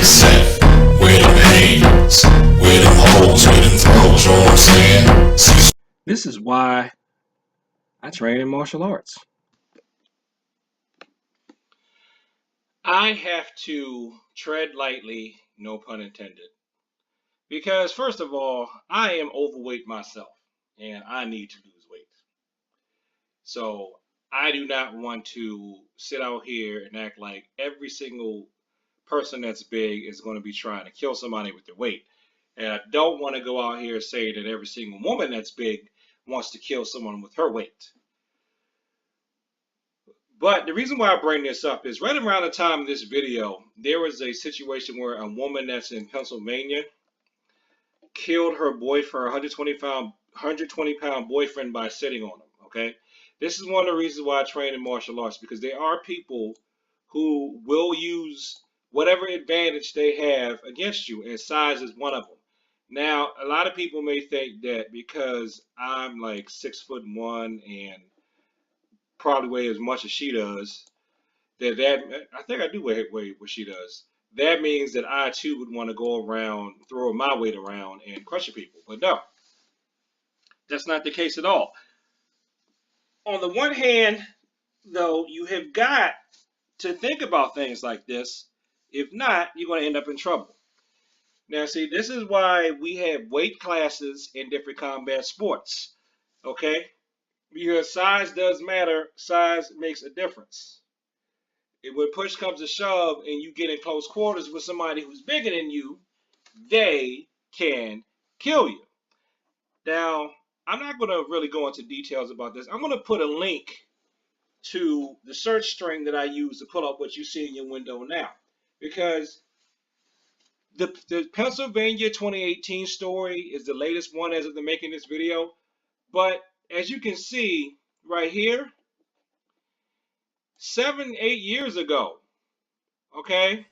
set, where them hands, where them holes, where them throws, you know what I'm saying? Cecil. This is why I train in martial arts. I have to tread lightly, no pun intended, because first of all, I am overweight myself and I need to lose weight. So I do not want to sit out here and act like every single person that's big is going to be trying to kill somebody with their weight. And I don't want to go out here saying that every single woman that's big wants to kill someone with her weight. But the reason why I bring this up is right around the time of this video, there was a situation where a woman that's in Pennsylvania killed her boyfriend, 120-pound boyfriend by sitting on him, okay? This is one of the reasons why I train in martial arts, because there are people who will use whatever advantage they have against you, and size is one of them. Now, a lot of people may think that because I'm like 6'1" and probably weigh as much as she does, that I think I do weigh what she does. That means that I too would want to go around throwing my weight around and crushing people. But no, that's not the case at all. On the one hand, though, you have got to think about things like this. If not, you're going to end up in trouble. Now, see, this is why we have weight classes in different combat sports. Okay? Because size does matter. Size makes a difference. When push comes to shove and you get in close quarters with somebody who's bigger than you, they can kill you. Now, I'm not going to really go into details about this. I'm going to put a link to the search string that I use to pull up what you see in your window now. Because the Pennsylvania 2018 story is the latest one as of the making this video. But as you can see right here, 7, 8 years ago, okay?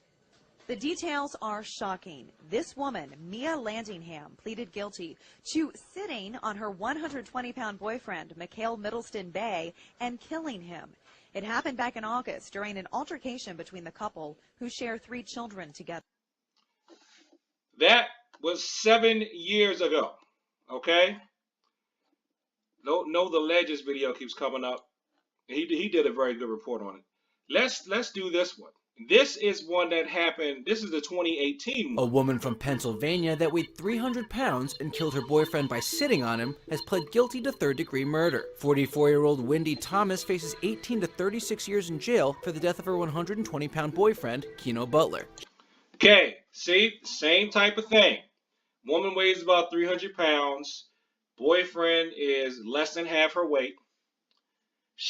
The details are shocking. This woman, Mia Landingham, pleaded guilty to sitting on her 120-pound boyfriend, Mikhail Middleston Bay, and killing him. It happened back in August during an altercation between the couple, who share 3 children together. That was 7 years ago, okay? No, the Legends video keeps coming up. He did a very good report on it. Let's do this one. This is one that happened. This is the 2018 one. A woman from Pennsylvania that weighed 300 pounds and killed her boyfriend by sitting on him has pled guilty to third-degree murder. 44-year-old Wendy Thomas faces 18 to 36 years in jail for the death of her 120-pound boyfriend, Keno Butler. Okay, see, same type of thing. Woman weighs about 300 pounds. Boyfriend is less than half her weight.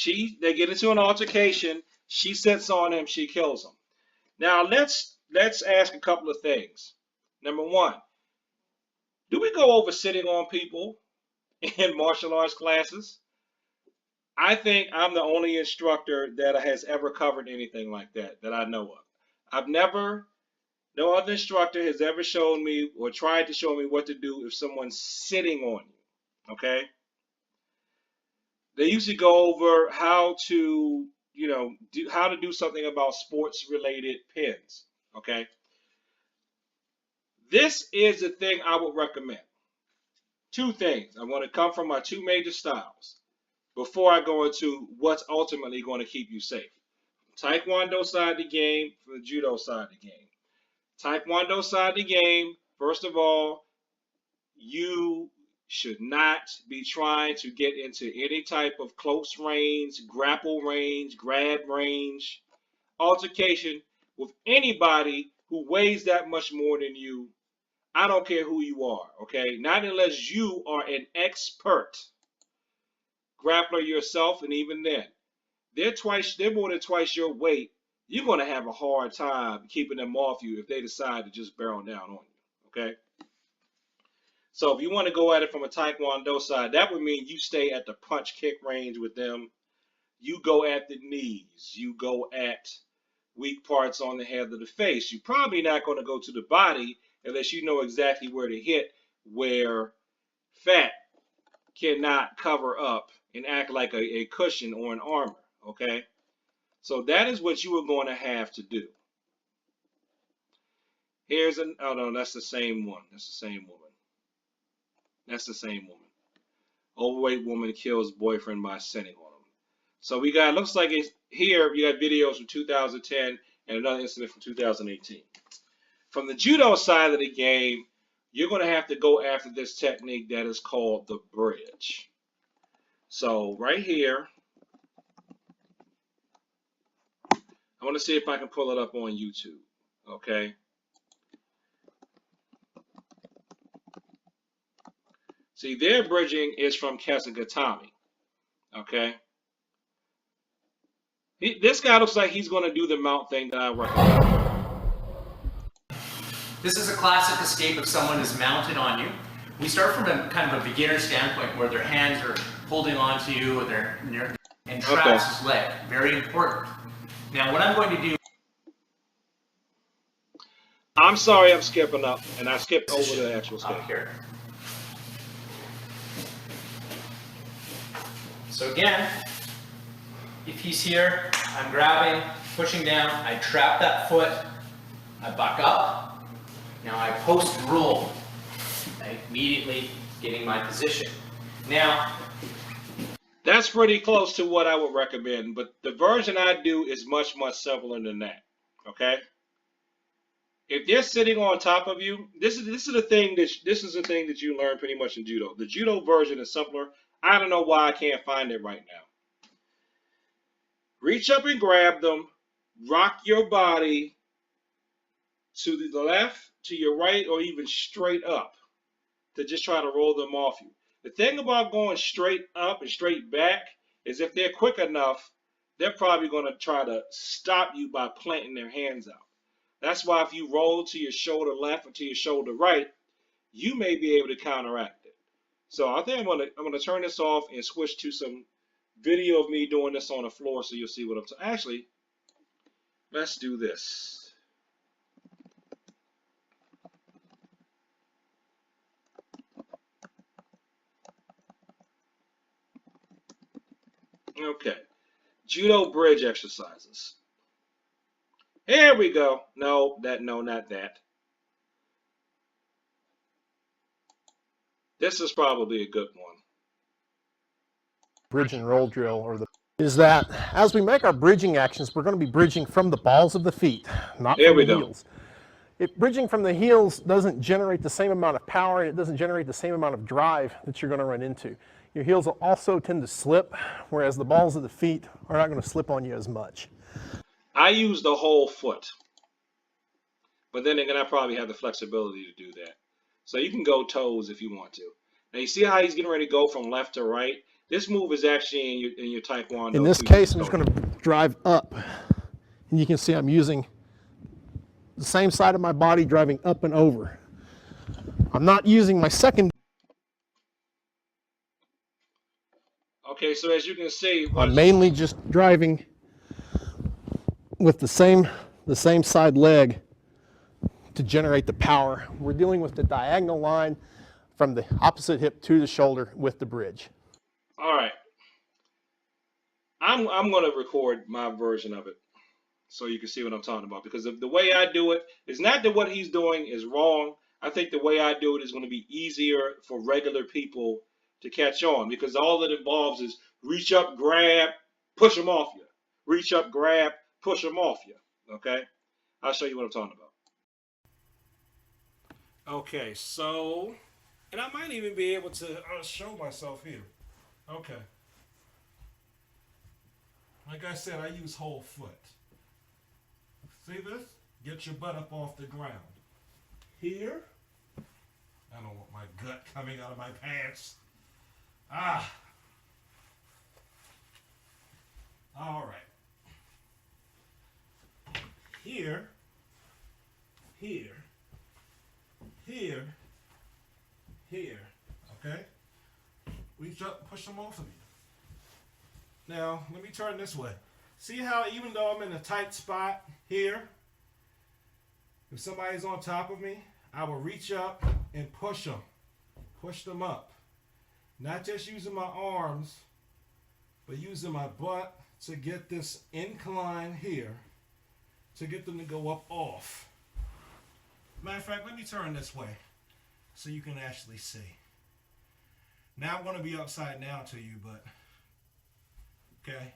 They get into an altercation. She sits on him. She kills him. Now let's ask a couple of things. Number one, do we go over sitting on people in martial arts classes? I think I'm the only instructor that has ever covered anything like that I know of. No other instructor has ever shown me or tried to show me what to do if someone's sitting on you. Okay? They usually go over how to do something about sports-related pins, okay? This is the thing I would recommend. 2 things. I want to come from my 2 major styles before I go into what's ultimately going to keep you safe. Taekwondo side of the game, for the Judo side of the game. Taekwondo side of the game, first of all, you should not be trying to get into any type of close range, grapple range, grab range, altercation with anybody who weighs that much more than you. I don't care who you are, okay? Not unless you are an expert grappler yourself, and even then, they're more than twice your weight. You're going to have a hard time keeping them off you if they decide to just barrel down on you, okay? So if you want to go at it from a Taekwondo side, that would mean you stay at the punch kick range with them. You go at the knees. You go at weak parts on the head of the face. You're probably not going to go to the body unless you know exactly where to hit, where fat cannot cover up and act like a cushion or an armor, okay? So that is what you are going to have to do. Here's an, oh no, that's the same one. That's the same woman. That's the same woman. Overweight woman kills boyfriend by sitting on him. So we got, looks like it's here, you got videos from 2010 and another incident from 2018. From the judo side of the game, you're going to have to go after this technique that is called the bridge. So right here, I want to see if I can pull it up on YouTube. Okay. See, their bridging is from Kazagatami. Okay. This guy looks like he's going to do the mount thing that I recommend. This is a classic escape if someone is mounted on you. We start from a kind of a beginner standpoint where their hands are holding on to you and traps his leg. Very important. Now what I'm going to do... I'm sorry I'm skipping up, and I skipped over the actual escape. Up here. So again, if he's here, I'm grabbing, pushing down, I trap that foot, I buck up. Now I post roll, immediately getting my position. Now, that's pretty close to what I would recommend, but the version I do is much, much simpler than that. Okay? If they're sitting on top of you, this is the thing that you learn pretty much in judo. The judo version is simpler. I don't know why I can't find it right now. Reach up and grab them, rock your body to the left, to your right, or even straight up to just try to roll them off you. The thing about going straight up and straight back is if they're quick enough, they're probably going to try to stop you by planting their hands out. That's why if you roll to your shoulder left or to your shoulder right, you may be able to counteract it. So I think I'm gonna turn this off and switch to some video of me doing this on the floor so you'll see what I'm talking. Actually, let's do this. Okay, judo bridge exercises. Here we go. No, not that. This is probably a good one. Bridge and roll drill is that as we make our bridging actions, we're going to be bridging from the balls of the feet, not from the heels. Bridging from the heels doesn't generate the same amount of power, and it doesn't generate the same amount of drive that you're going to run into. Your heels will also tend to slip, whereas the balls of the feet are not going to slip on you as much. I use the whole foot, but then again, I probably have the flexibility to do that. So you can go toes if you want to. Now you see how he's getting ready to go from left to right? This move is actually in your Taekwondo. In this case, I'm just going to drive up. And you can see I'm using the same side of my body driving up and over. I'm not using my second. Okay, so as you can see, I'm mainly just driving with the same side leg to generate the power. We're dealing with the diagonal line from the opposite hip to the shoulder with the bridge. All right. I'm going to record my version of it so you can see what I'm talking about, because the way I do it is not that what he's doing is wrong. I think the way I do it is going to be easier for regular people to catch on, because all it involves is reach up, grab, push them off you. Reach up, grab, push them off you. Okay? I'll show you what I'm talking about. Okay, so, and I might even be able to show myself here. Okay. Like I said, I use whole foot. See this? Get your butt up off the ground. Here. I don't want my gut coming out of my pants. Ah. All right. Here. Here. Here. Here. Okay? Reach up and push them off of you. Now, let me turn this way. See how even though I'm in a tight spot here, if somebody's on top of me, I will reach up and push them. Push them up. Not just using my arms, but using my butt to get this incline here, to get them to go up off. Matter of fact, let me turn this way so you can actually see. Now I'm going to be upside down to you, but okay.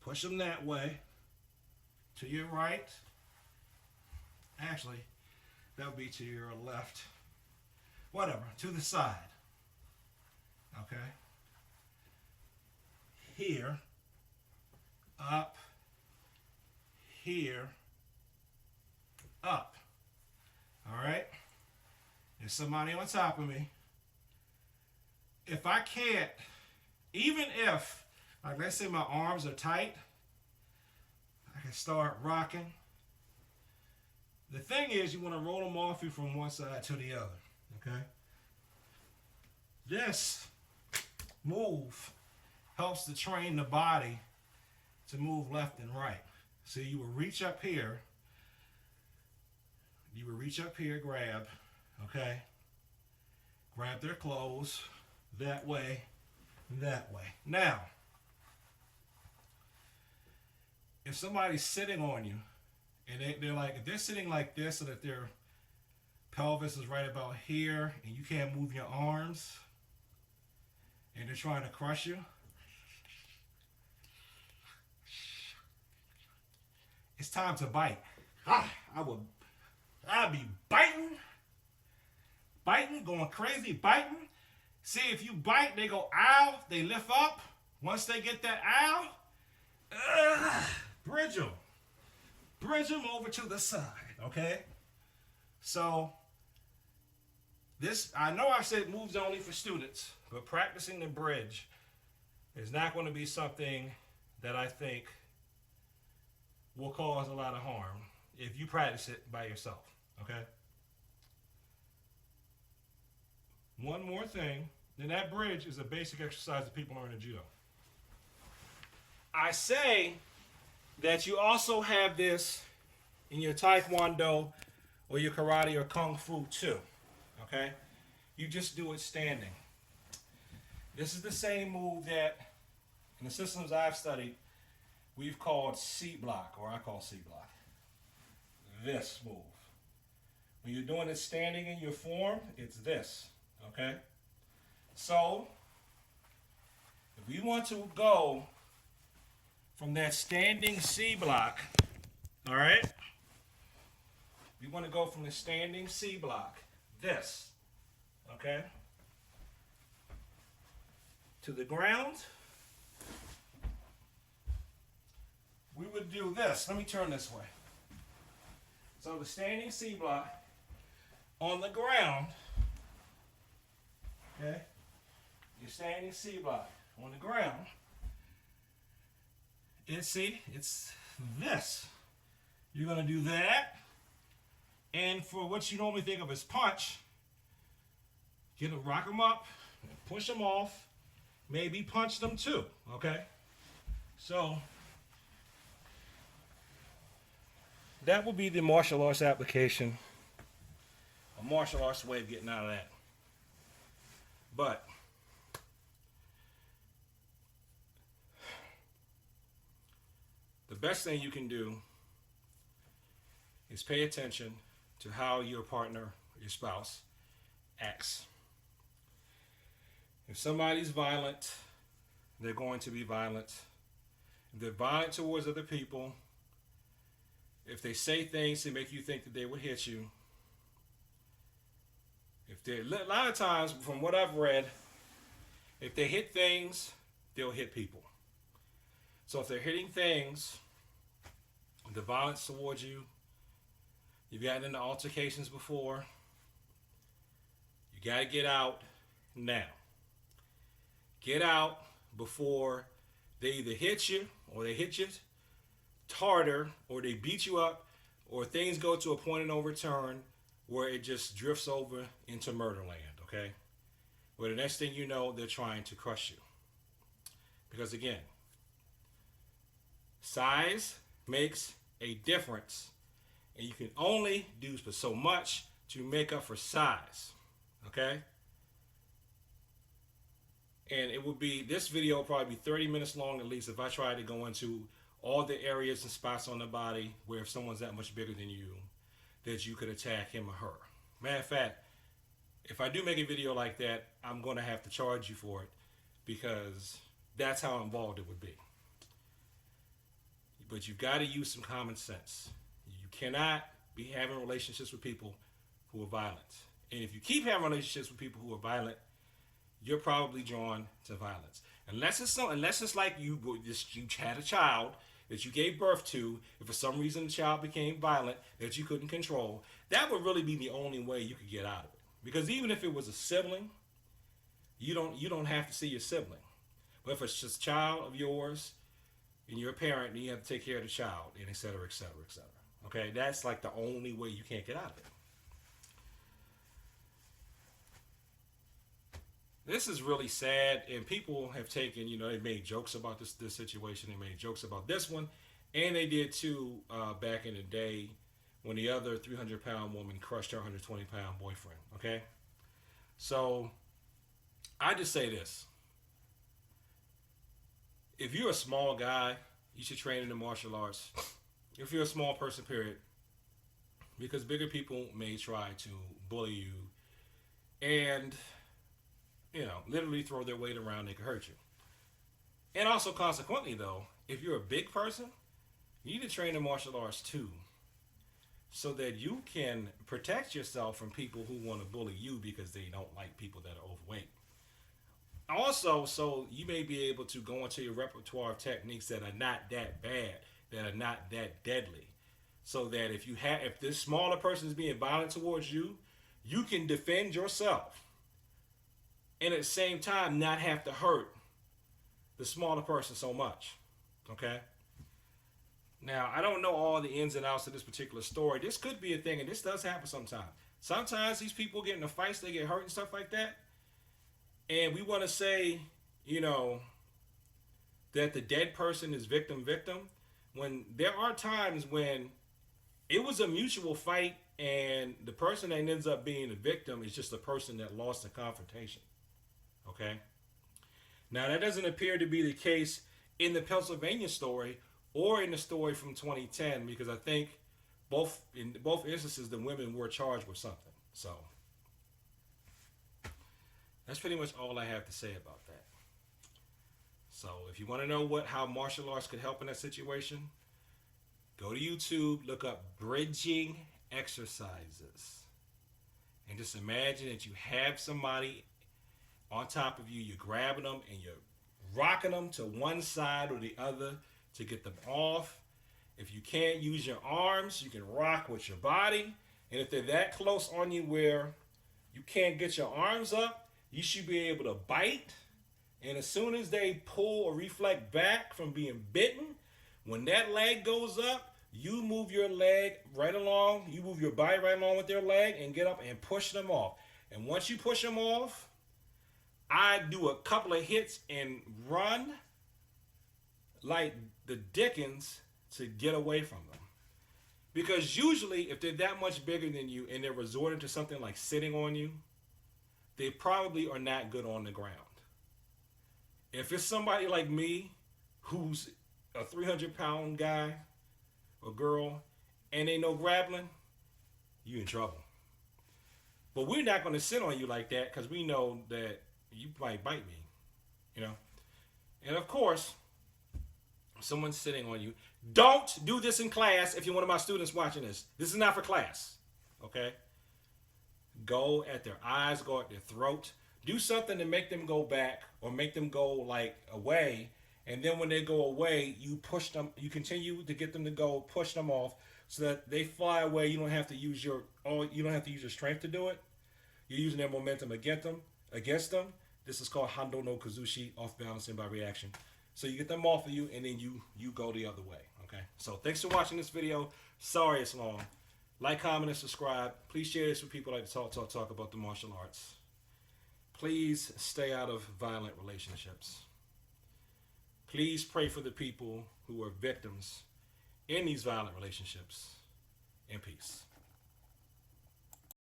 Push them that way. To your right. Actually, that would be to your left. Whatever. To the side. Okay. Here. Up. Here. Up. Alright? There's somebody on top of me. If I can't, even if, like let's say my arms are tight, I can start rocking. The thing is, you want to roll them off you from one side to the other. Okay? This move helps to train the body to move left and right. So you will reach up here. You will reach up here, grab. Okay? Grab their clothes. That way. That way. Now, if somebody's sitting on you, and they're like, if they're sitting like this, so that their pelvis is right about here, and you can't move your arms, and they're trying to crush you, it's time to bite. I'd be biting, going crazy, biting. See, if you bite, they go ow, they lift up. Once they get that ow, bridge them over to the side, okay? So, this, I know I said moves only for students, but practicing the bridge is not going to be something that I think will cause a lot of harm if you practice it by yourself, okay? One more thing, and that bridge is a basic exercise that people learn in judo. I say that you also have this in your taekwondo or your karate or kung fu too, okay? You just do it standing. This is the same move that, in the systems I've studied, we've called C block, or I call C block. This move. When you're doing it standing in your form, it's this, okay? So, if we want to go from that standing C block, all right? We want to go from the standing C block, this, okay, to the ground. We would do this. Let me turn this way. So the standing C block on the ground, okay, your standing C block on the ground. It's this. You're going to do that. And for what you normally think of as punch, rock them up, push them off, maybe punch them too, okay? So, that would be the martial arts application, a martial arts way of getting out of that. But, the best thing you can do is pay attention to how your partner, your spouse, acts. If somebody's violent, they're going to be violent. If they're violent towards other people, if they say things to make you think that they would hit you, a lot of times, from what I've read, if they hit things, they'll hit people. So if they're hitting things, the violence towards you, you've gotten into altercations before, you got to get out now. Get out before they either hit you, or they hit you harder, or they beat you up, or things go to a point of no return where it just drifts over into murderland, okay? Where the next thing you know, they're trying to crush you. Because again, size makes a difference, and you can only do so much to make up for size, okay? And it would be, this video will probably be 30 minutes long at least if I try to go into all the areas and spots on the body where if someone's that much bigger than you, that you could attack him or her. Matter of fact, if I do make a video like that, I'm going to have to charge you for it because that's how involved it would be. But you've got to use some common sense. You cannot be having relationships with people who are violent. And if you keep having relationships with people who are violent, you're probably drawn to violence. Unless it's like you had a child that you gave birth to, if for some reason the child became violent that you couldn't control, that would really be the only way you could get out of it. Because even if it was a sibling, you don't have to see your sibling. But if it's just a child of yours and you're a parent, then you have to take care of the child, and et cetera, et cetera, et cetera. Okay, that's like the only way you can't get out of it. This is really sad, and people have taken, they made jokes about this situation. They made jokes about this one, and they did too back in the day when the other 300-pound woman crushed her 120-pound boyfriend. Okay, so I just say this: if you're a small guy, you should train in the martial arts. If you're a small person, period, because bigger people may try to bully you and literally throw their weight around, they could hurt you. And also, consequently, though, if you're a big person, you need to train in martial arts too, so that you can protect yourself from people who want to bully you because they don't like people that are overweight. Also, so you may be able to go into your repertoire of techniques that are not that bad, that are not that deadly, so that if this smaller person is being violent towards you, you can defend yourself, and at the same time not have to hurt the smaller person so much. Okay? Now, I don't know all the ins and outs of this particular story. This could be a thing, and this does happen sometimes. Sometimes these people get in fights, they get hurt and stuff like that. And we want to say, that the dead person is victim, when there are times when it was a mutual fight and the person that ends up being the victim is just the person that lost the confrontation. Okay? Now, that doesn't appear to be the case in the Pennsylvania story or in the story from 2010, because I think in both instances the women were charged with something. So that's pretty much all I have to say about that. So if you want to know how martial arts could help in that situation, go to YouTube, look up bridging exercises, and just imagine that you have somebody on top of you, you're grabbing them and you're rocking them to one side or the other to get them off. If you can't use your arms, you can rock with your body. And if they're that close on you where you can't get your arms up, you should be able to bite. And as soon as they pull or reflect back from being bitten, when that leg goes up, you move your leg right along, you move your body right along with their leg and get up and push them off. And once you push them off, I do a couple of hits and run like the dickens to get away from them. Because usually if they're that much bigger than you and they're resorting to something like sitting on you, they probably are not good on the ground. If it's somebody like me who's a 300-pound guy or girl and they know grappling, you in trouble. But we're not going to sit on you like that because we know that you might bite me, And of course, if someone's sitting on you, don't do this in class if you're one of my students watching this. This is not for class, okay? Go at their eyes, go at their throat. Do something to make them go back or make them go like away. And then when they go away, you push them, you continue to get them to go, push them off so that they fly away. You don't have to use your strength to do it. You're using their momentum against them. This is called Hando no Kazushi, off balancing by reaction. So you get them off of you and then you go the other way. Okay. So thanks for watching this video. Sorry it's long. Like, comment, and subscribe. Please share this with people like to talk about the martial arts. Please stay out of violent relationships. Please pray for the people who are victims in these violent relationships. In peace.